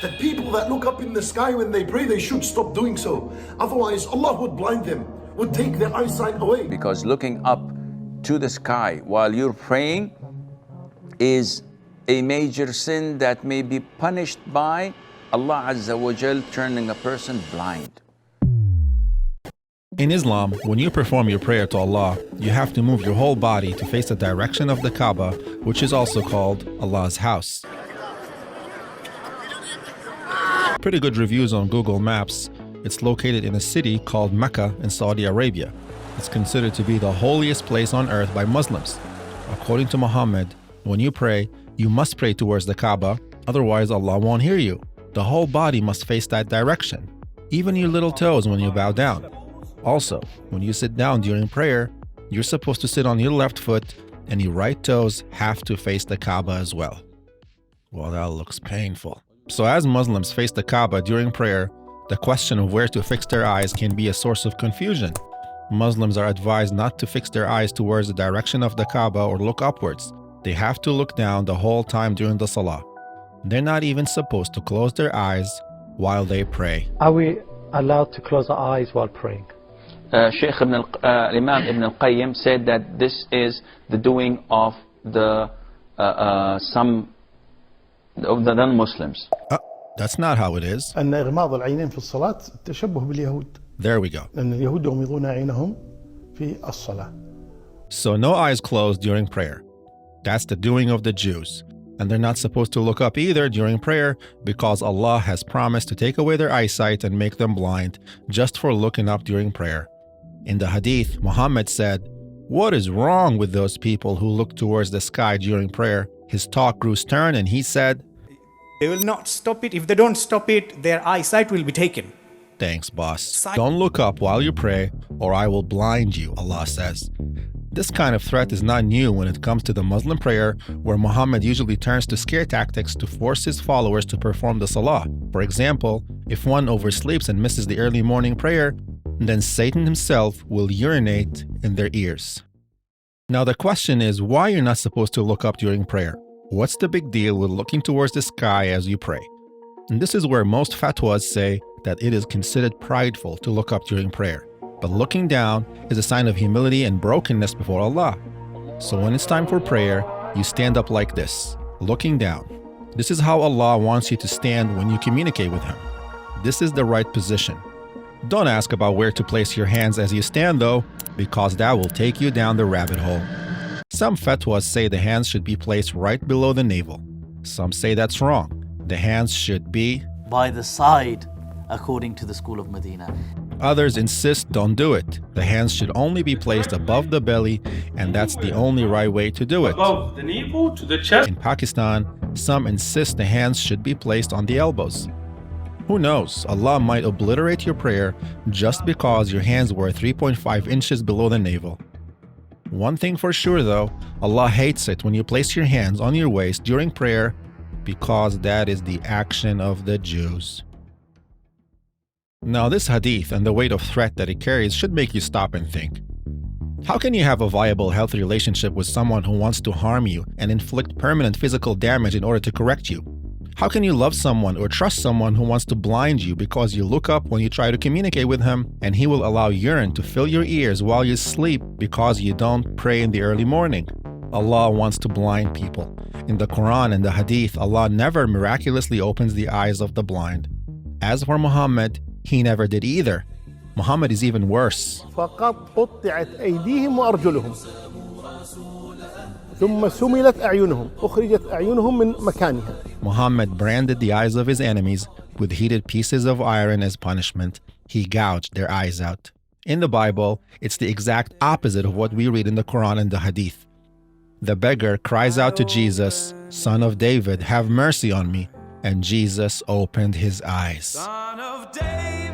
that people that look up in the sky when they pray, they should stop doing so. Otherwise, Allah would blind them, would take their eyesight away. Because looking up to the sky while you're praying is a major sin that may be punished by Allah Azza wa Jal, turning a person blind. In Islam, when you perform your prayer to Allah, you have to move your whole body to face the direction of the Kaaba, which is also called Allah's house. Pretty good reviews on Google Maps. It's located in a city called Mecca in Saudi Arabia. It's considered to be the holiest place on earth by Muslims. According to Muhammad, when you pray, you must pray towards the Kaaba, otherwise Allah won't hear you. The whole body must face that direction, even your little toes when you bow down. Also, when you sit down during prayer, you're supposed to sit on your left foot and your right toes have to face the Kaaba as well. Well, that looks painful. So as Muslims face the Kaaba during prayer, the question of where to fix their eyes can be a source of confusion. Muslims are advised not to fix their eyes towards the direction of the Kaaba or look upwards. They have to look down the whole time during the salah. They're not even supposed to close their eyes while they pray. Are we allowed to close our eyes while praying? Imam Ibn al-Qayyim said that this is the doing of some of the non-Muslims. That's not how it is. أن إغماض العينين في الصلاة تشبه باليهود. There we go. أن اليهود يغمضون عينهم في الصلاة. So no eyes closed during prayer. That's the doing of the Jews. And they're not supposed to look up either during prayer because Allah has promised to take away their eyesight and make them blind just for looking up during prayer. In the hadith, Muhammad said, "What is wrong with those people who look towards the sky during prayer?" His talk grew stern and he said, "They will not stop it. If they don't stop it, their eyesight will be taken." Thanks, boss. Don't look up while you pray or I will blind you, Allah says. This kind of threat is not new when it comes to the Muslim prayer, where Muhammad usually turns to scare tactics to force his followers to perform the salah. For example, if one oversleeps and misses the early morning prayer, then Satan himself will urinate in their ears. Now the question is why you're not supposed to look up during prayer. What's the big deal with looking towards the sky as you pray? And this is where most fatwas say that it is considered prideful to look up during prayer. But looking down is a sign of humility and brokenness before Allah. So when it's time for prayer, you stand up like this, looking down. This is how Allah wants you to stand when you communicate with Him. This is the right position. Don't ask about where to place your hands as you stand though, because that will take you down the rabbit hole. Some fatwas say the hands should be placed right below the navel. Some say that's wrong. The hands should be by the side, according to the school of Medina. Others insist don't do it. The hands should only be placed above the belly, and that's the only right way to do it. Above the navel to the chest. In Pakistan, some insist the hands should be placed on the elbows. Who knows, Allah might obliterate your prayer just because your hands were 3.5 inches below the navel. One thing for sure though, Allah hates it when you place your hands on your waist during prayer because that is the action of the Jews. Now this hadith and the weight of threat that it carries should make you stop and think. How can you have a viable, healthy relationship with someone who wants to harm you and inflict permanent physical damage in order to correct you? How can you love someone or trust someone who wants to blind you because you look up when you try to communicate with him and he will allow urine to fill your ears while you sleep because you don't pray in the early morning? Allah wants to blind people. In the Quran and the Hadith, Allah never miraculously opens the eyes of the blind. As for Muhammad, he never did either. Muhammad is even worse. فقد قطعت أيديهم وأرجلهم ثم سملت أعينهم أخرجت أعينهم من مكانها. Muhammad branded the eyes of his enemies with heated pieces of iron as punishment. He gouged their eyes out. In the Bible, it's the exact opposite of what we read in the Quran and the Hadith. The beggar cries out to Jesus, "Son of David, have mercy on me." And Jesus opened his eyes. Son of David.